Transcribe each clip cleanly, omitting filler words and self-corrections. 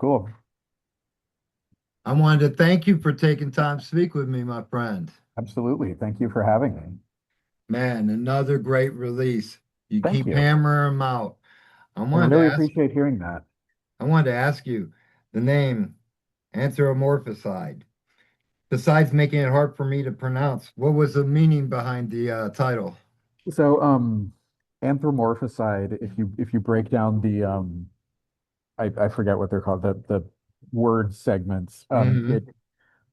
cool. I wanted to thank you for taking time to speak with me, my friend. Absolutely. Thank you for having me. Man, another great release. You Thank keep you. hammering them out. I I wanted to really ask, appreciate hearing that. I wanted to ask you the name Anthropomorphicide. Besides making it hard for me to pronounce, what was the meaning behind the title? So, anthropomorphicide, if you break down the I forget what they're called, the word segments, Hmm.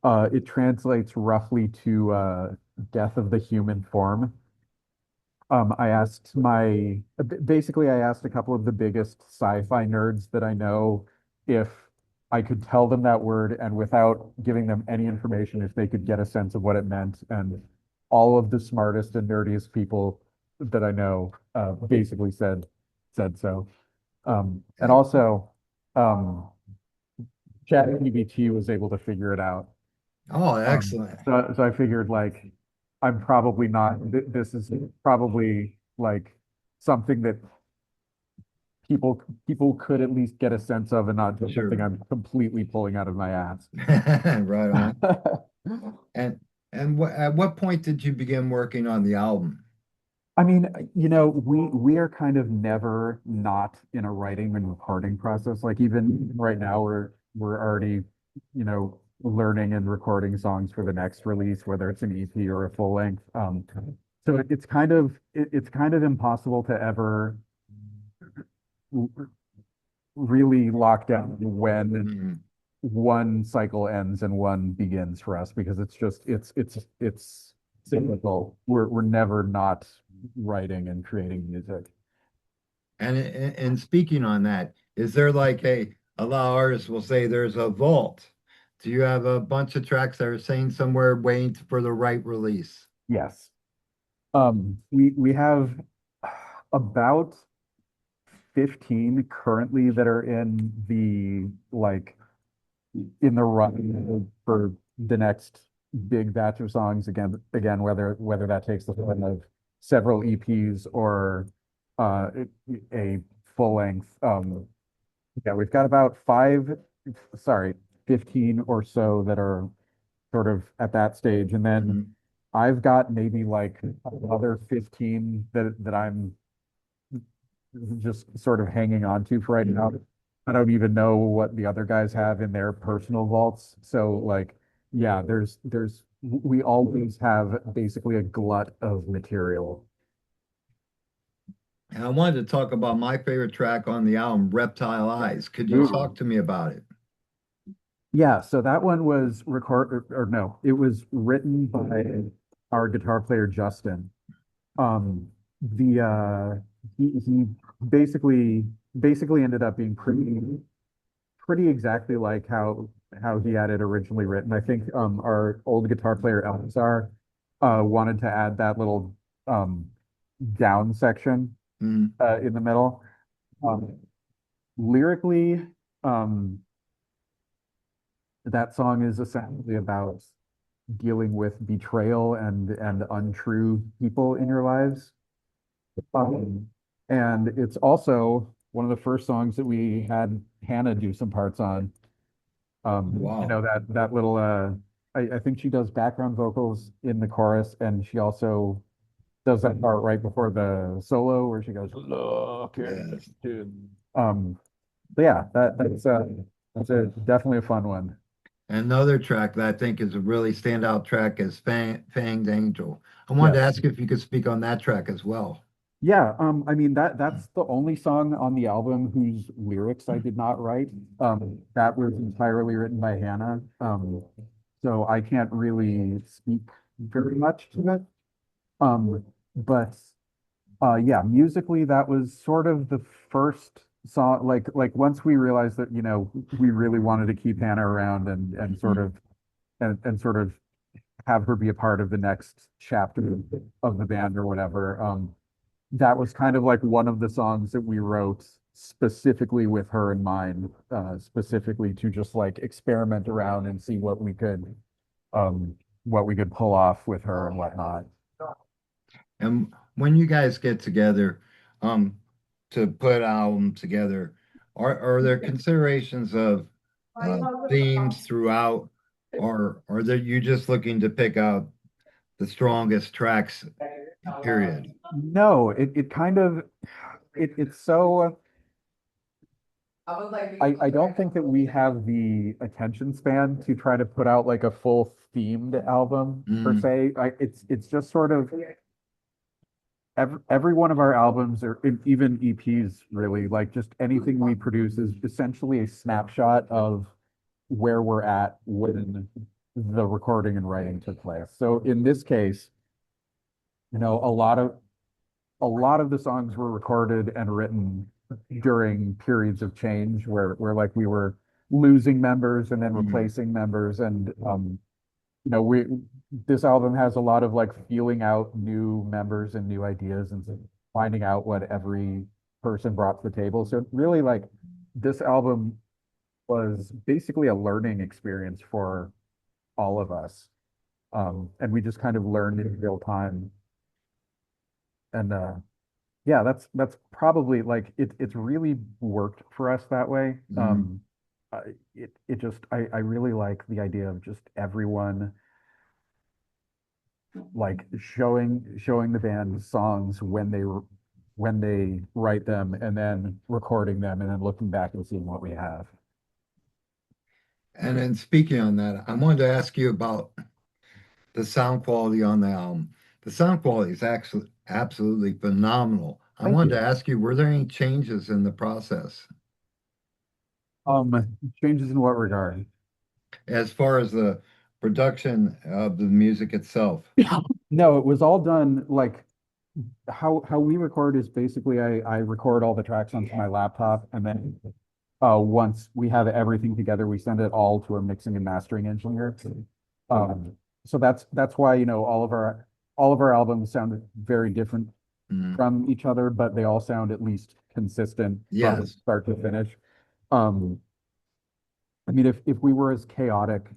it translates roughly to death of the human form. I asked basically I asked a couple of the biggest sci-fi nerds that I know if I could tell them that word and without giving them any information, if they could get a sense of what it meant. And all of the smartest and nerdiest people that I know basically said so. And also, um, ChatGPT was able to figure it out. Oh, Um, excellent. so I figured like I'm probably not this is probably like something that people could at least get a sense of and not just something Sure. I'm completely pulling out of my ass. Right on. And at what point did you begin working on the album? I mean, we are kind of never not in a writing and recording process. Like even right now, we're already, learning and recording songs for the next release, whether it's an EP or a full length. So it's kind of impossible to ever r- really lock down when Mhm. one cycle ends and one begins for us because it's cyclical. We're never not writing and creating music. And speaking on that, is there like a lot of artists will say there's a vault? Do you have a bunch of tracks that are saying somewhere waiting for the right release? Yes. We have about 15 currently that are in the run for the next big batch of songs again whether that takes the form of several EPs or uh, a full length. Yeah, we've got about sorry, 15 or so that are sort of at that stage, and then Mhm. I've got maybe like another 15 that I'm just sort of hanging on to for right now. I don't even know what the other guys have in their personal vaults. So like, yeah, we always have basically a glut of material. And I wanted to talk about my favorite track on the album, Reptile Eyes. Could you talk Ooh. to me about it? Yeah, so that one was or no, it was written by our guitar player Justin. Um, the he basically basically ended up being pretty exactly like how he had it originally written. I think our old guitar player Elzar wanted to add that little um down section Mhm. in the middle. Um, lyrically, um, that song is essentially about dealing with betrayal and untrue people in your lives. Um, and it's also one of the first songs that we had Hannah do some parts on. Wow. That little I think she does background vocals in the chorus and she also does that part right before the solo where she goes, look Yes. into but yeah, that's a definitely a fun one. Another track that I think is a really standout track is Fanged Angel. I wanted to Yes. ask if you could speak on that track as well. Yeah, I mean that's the only song on the album whose lyrics I did not write. That was entirely written by Hannah. So I can't really speak very much to it. But yeah, musically that was sort of the first song like once we realized that, we really wanted to keep Hannah around and sort Mhm. of and sort of have her be a part of the next chapter of the band or whatever. That was kind of like one of the songs that we wrote specifically with her in mind, specifically to just like experiment around and see what we could pull off with her and whatnot. And when you guys get together, um, to put an album together, are there considerations of themes throughout, or that you just looking to pick out the strongest tracks, period? No, it kind of it's so I don't think that we have the attention span to try to put out like a full themed album per Mm, se. It's just sort of every one of our albums or even EPs really, like just anything we produce is essentially a snapshot of where we're at when the recording and writing took place. So in this case, a lot of the songs were recorded and written during periods of change where like we were losing members and then mm. replacing members and we this album has a lot of like feeling out new members and new ideas and finding out what every person brought to the table. So really like this album was basically a learning experience for all of us. And we just kind of learned in real time. And yeah, that's probably like it's really worked for us that way. Mm. I really like the idea of just everyone like showing the band songs when they write them and then recording them and then looking back and seeing what we have. And then speaking on that, I wanted to ask you about the sound quality on the album. The sound quality is actually absolutely phenomenal. I Thank wanted to you. ask you, were there any changes in the process Changes in what regard? as far as the production of the music itself? No, it was all done like how we record is basically I record all the tracks onto my laptop and then once we have everything together, we send it all to a mixing and mastering engineer. Um, so that's why, all of our albums sound very different Mm. from each other, but they all sound at least consistent from Yes. start to finish. Um, I mean, if we were as chaotic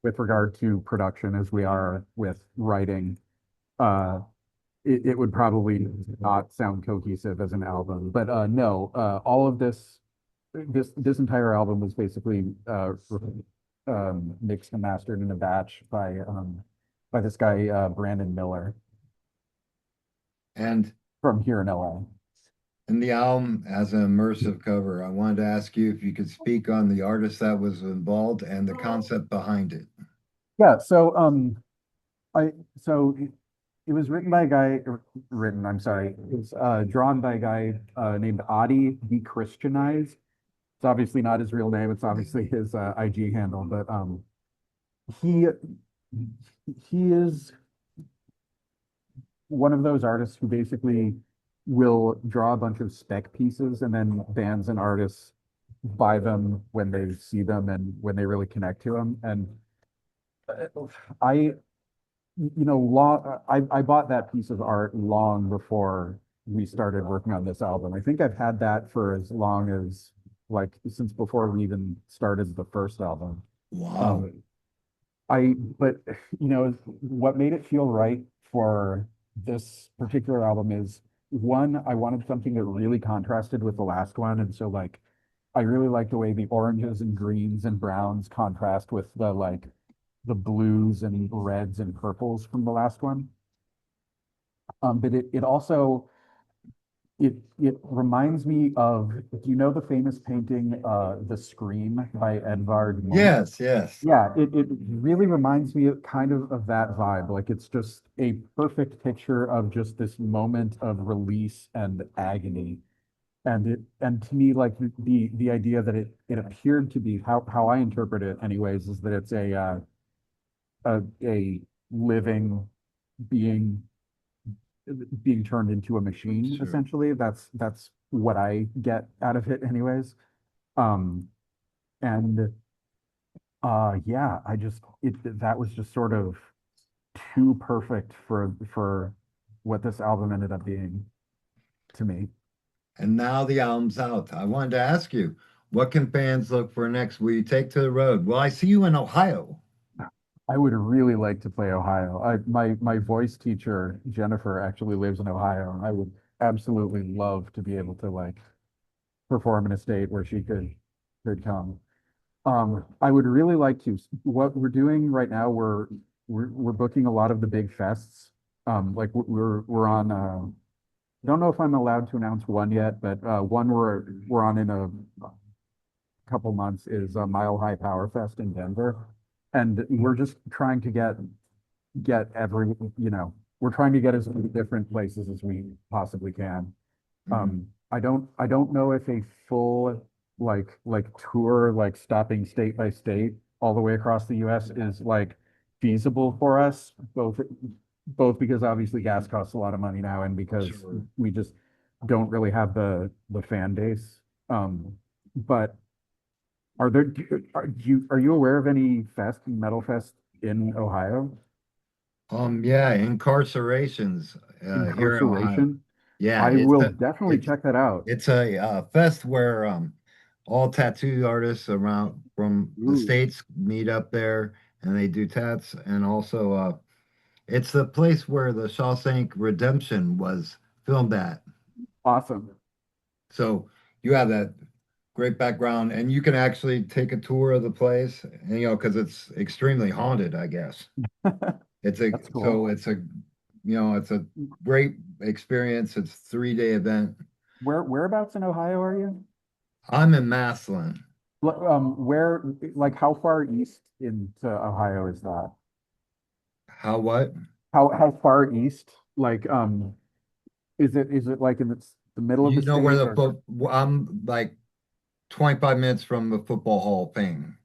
with regard to production as we are with writing, uh, it would probably not sound cohesive as an album. But no, all of this entire album was basically mixed and mastered in a batch by this guy Brandon Miller And from here in LA. in the album as an immersive cover, I wanted to ask you if you could speak on the artist that was involved and the concept behind it. Yeah, I so it was written by a guy written, I'm sorry, it was drawn by a guy named Adi the Christianized. It's obviously not his real name, it's obviously his IG handle, but he he is one of those artists who basically will draw a bunch of spec pieces and then bands and artists buy them when they see them and when they really connect to them. And I, I bought that piece of art long before we started working on this album. I think I've had that for as long as like since before we even started the first album. Wow. Um, but what made it feel right for this particular album is one, I wanted something that really contrasted with the last one. And so like I really like the way the oranges and greens and browns contrast with the blues and reds and purples from the last one. But it also it reminds me of, do you know the famous painting The Scream by Edvard Munch? Yes, yes. Yeah, it really reminds me of that vibe. Like it's just a perfect picture of just this moment of release and agony. And to me, like the idea that it appeared to be how I interpret it anyways, is that it's a living being being turned into a machine, Sure. essentially. That's what I get out of it anyways. Um and yeah, that was just sort of too perfect for what this album ended up being to me. And now the album's out. I wanted to ask you, what can fans look for next? Will you take to the road? Well, I see you in Ohio. I would really like to play Ohio. My voice teacher, Jennifer, actually lives in Ohio, and I would absolutely love to be able to like perform in a state where she could come. I would really like to. What we're doing right now, we're booking a lot of the big fests. Like we're on. Don't know if I'm allowed to announce one yet, but one we're on in a couple months is Mile High Power Fest in Denver, and we're just trying to get every we're trying to get as many different places as we possibly can. Mhm. I don't know if a full like tour, like stopping state by state all the way across the US is like feasible for us, both because obviously gas costs a lot of money now and because Sure. we just don't really have the fan base. But are you aware of any metal fest in Ohio? Yeah, incarcerations here in Ohio. Incarceration? Yeah, I will definitely it's check that out. it's a fest where all tattoo artists around from the Ooh, states meet up there and they do tats. And also, it's the place where the Shawshank Redemption was filmed at. awesome. So you have that great background, and you can actually take a tour of the place, and, because it's extremely haunted, I guess. It's a That's so cool. it's a great experience. It's 3-day event. Whereabouts in Ohio are you? I'm in Massillon. Where, like, how far east into Ohio is that? How what? How far east? Like, is it like in the middle of You the know where state the or foot? I'm like 25 minutes from the Football Hall of Fame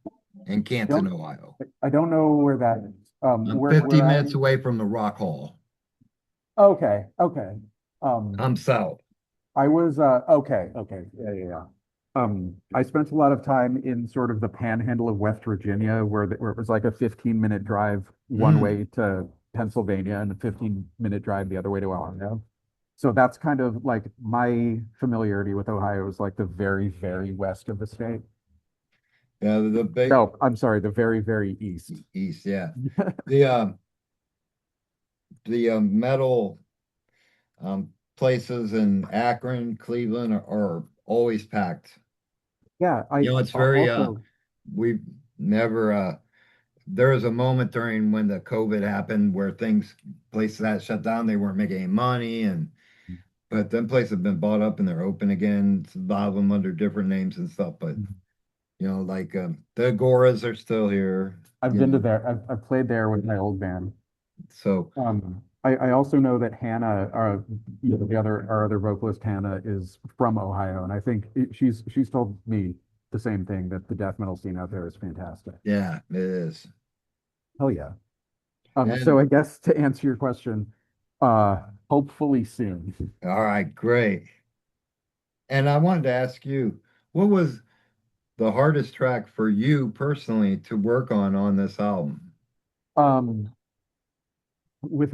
in Canton, don't Ohio. I don't know where that is. I'm 50 Where I minutes away from the Rock Hall. okay, okay. I'm south. I was okay. Yeah. I spent a lot of time in sort of the panhandle of West Virginia where it was like a 15-minute drive one Mm. way to Pennsylvania and a 15-minute drive the other way to Ohio. So that's kind of like my familiarity with Ohio is like the very, very west of the state. Yeah, the big No, I'm sorry, the very, very east. east. Yeah, the metal places in Akron, Cleveland are always packed. Yeah, It's very also we've never there was a moment during when the COVID happened where places that shut down, they weren't making any money, and but then places have been bought up and they're open again. A lot of them under different names and stuff. But like the Agoras are still here. I've You been to know, there. I've played there with my old band. so I also know that Hannah, our other vocalist Hannah, is from Ohio, and I think she's told me the same thing that the death metal scene out there is fantastic. yeah, it is. Hell yeah. So And I guess to answer your question, hopefully soon. all right, great. And I wanted to ask you, what was the hardest track for you personally to work on this album? Um, with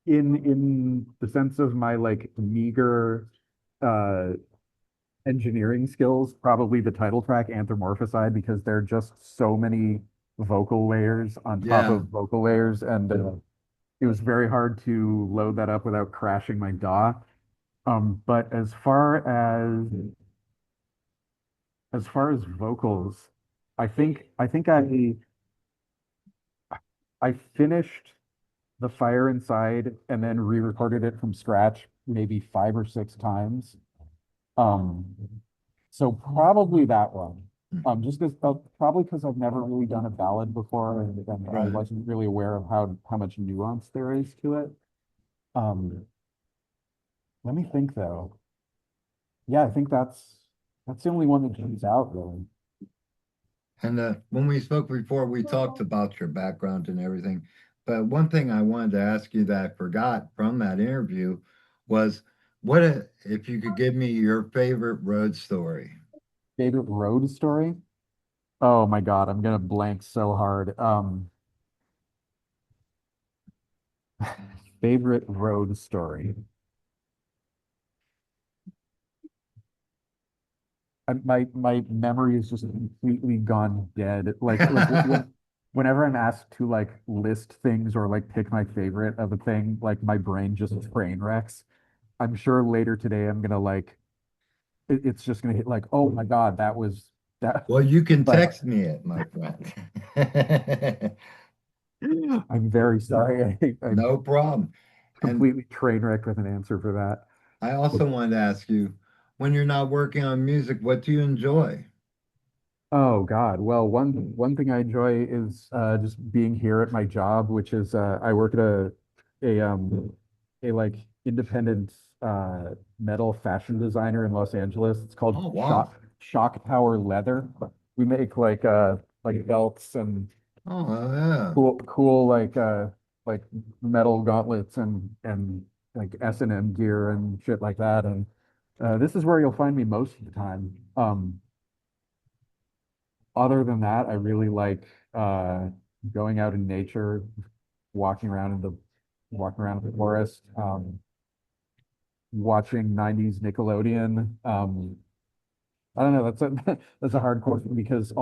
in the sense of my like meager uh engineering skills, probably the title track Anthropomorphized because there are just so many vocal layers on top Yeah, of vocal layers, and it was very hard to load that up without crashing my DAW. But as far as vocals, I think I finished The Fire Inside and then re-recorded it from scratch maybe 5 or 6 times. Um, so probably that one. Just because probably because I've never really done a ballad before and I right. wasn't really aware of how much nuance there is to it. Um, let me think though. Yeah, I think that's the only one that jumps out really. And when we spoke before, we talked about your background and everything. But one thing I wanted to ask you that I forgot from that interview was if you could give me your favorite road story? Favorite road story? Oh my God, I'm gonna blank so hard. Favorite road story. My memory is just completely gone dead. Whenever I'm asked to like list things or like pick my favorite of a thing, like my brain just train wrecks. I'm sure later today I'm gonna like it's just gonna hit like, oh my God, That, Well, you can but text me it, my friend. I'm very sorry. I No problem. And completely train wrecked with an answer for that. I also wanted to ask you, when you're not working on music, what do you enjoy? Oh God. Well, one thing I enjoy is just being here at my job, which is I work at a a like independent metal fashion designer in Los Angeles. It's called Oh, wow. Shock Power Leather. We make like belts and Oh, yeah. cool like metal gauntlets and like S&M gear and shit like that. And this is where you'll find me most of the time. Other than that, I really like uh, going out in nature, walking around in the forest, watching 90s Nickelodeon. I don't know, that's a that's a hard question because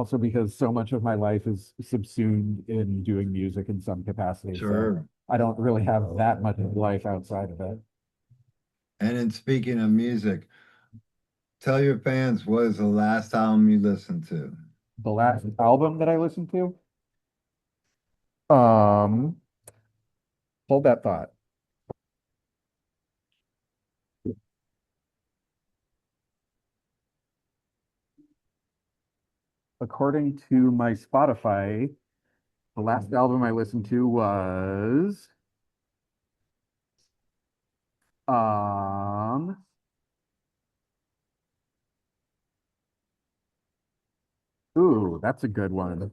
so much of my life is subsumed in doing music in some capacity. So Sure. I don't really have that much of life outside of it. And in speaking of music, tell your fans what is the last album you listened to? The last album that I listened to, um, hold that thought. According to my Spotify, the last album I listened to was um ooh, that's a good one.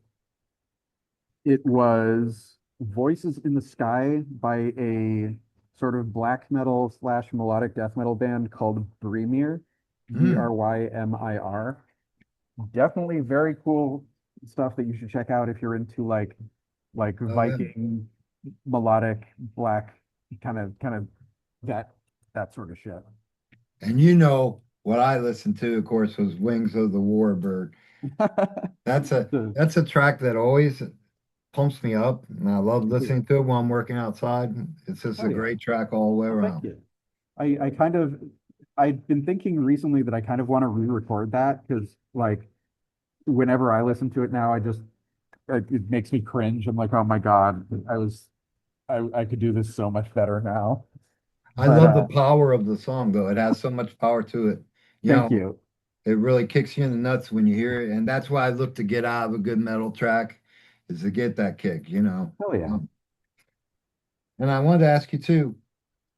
It was Voices in the Sky by a sort of black metal slash melodic death metal band called Brimir, Hmm. Brymir. Definitely very cool stuff that you should check out if you're into like Oh, yeah. Viking melodic black kind of that that sort of shit. And you know what I listened to, of course, was Wings of the Warbird. The- That's a track that always pumps me up, and I love listening to it while I'm working outside. It's just Oh a yeah. great track all the way Well, thank around. you. I kind of I've been thinking recently that I kind of want to re-record that because like whenever I listen to it now, it makes me cringe. I'm like, oh my God, I could do this so much better now. I But love the power of the song, though. It has so much power to it. You thank know, you. it really kicks you in the nuts when you hear it, and that's why I look to get out of a good metal track, is to get that kick. Hell yeah. Um, and I wanted to ask you too,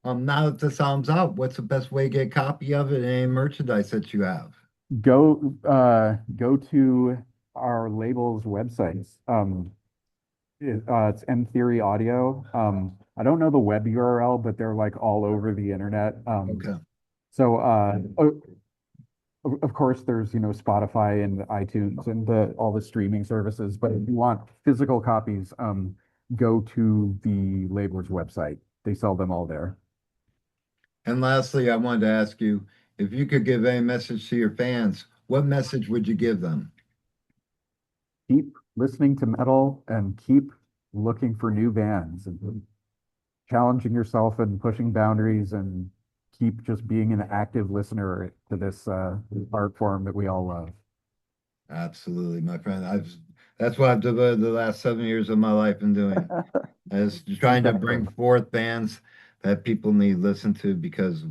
now that this album's out, what's the best way to get a copy of it and any merchandise that you have? Go to our label's websites. It's M Theory Audio. I don't know the web URL, but they're like all over the internet. Okay. So of course there's Spotify and iTunes and all the streaming services, but if you want physical copies, go to the label's website. They sell them all there. And lastly, I wanted to ask you if you could give a message to your fans, what message would you give them? Keep listening to metal and keep looking for new bands and challenging yourself and pushing boundaries and keep just being an active listener to this art form that we all love. Absolutely, my friend. That's what I've devoted the last 7 years of my life in doing, is trying to Exactly. bring forth bands that people need to listen to because,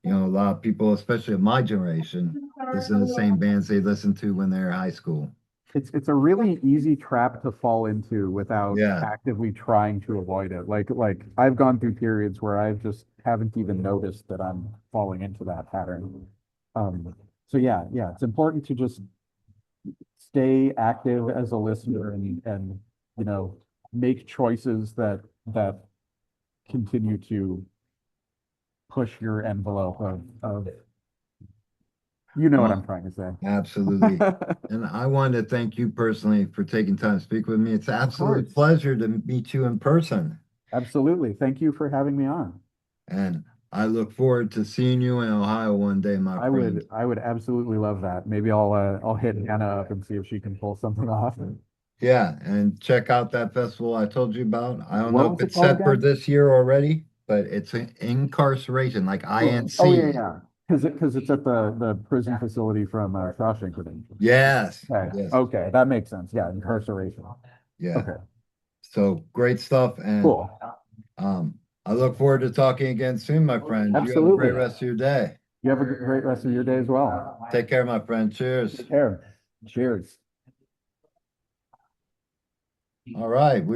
a lot of people, especially of my generation, listen to the same bands they listened to when they were in high school. It's a really easy trap to fall into without Yeah, actively trying to avoid it. Like I've gone through periods where I just haven't even noticed that I'm falling into that pattern. So yeah, it's important to just stay active as a listener and you know make choices that continue to push your envelope of you know what I'm well, trying to absolutely. say. And I wanted to thank you personally for taking time to speak with me. It's an Of absolute course. pleasure to meet you in person. Absolutely. Thank you for having me on. And I look forward to seeing you in Ohio one day, my friend. I would absolutely love that. Maybe I'll hit Anna up and see if she can pull something off. Yeah, and check out that festival I told you about. I don't know What if was it it's called set for again? this year already, but it's an incarceration, like Oh yeah, INC. yeah. because it's at the prison facility from Shawshank Redemption. Yes, Okay, yes, okay, that makes sense. Yeah, incarceration. yeah. Okay, So great stuff. And cool. um, I look forward to talking again soon, my friend. You have a great Absolutely. rest of your day. You have a great rest of your day as well. Take care, my friend. Cheers. Take care. Cheers. All right. We're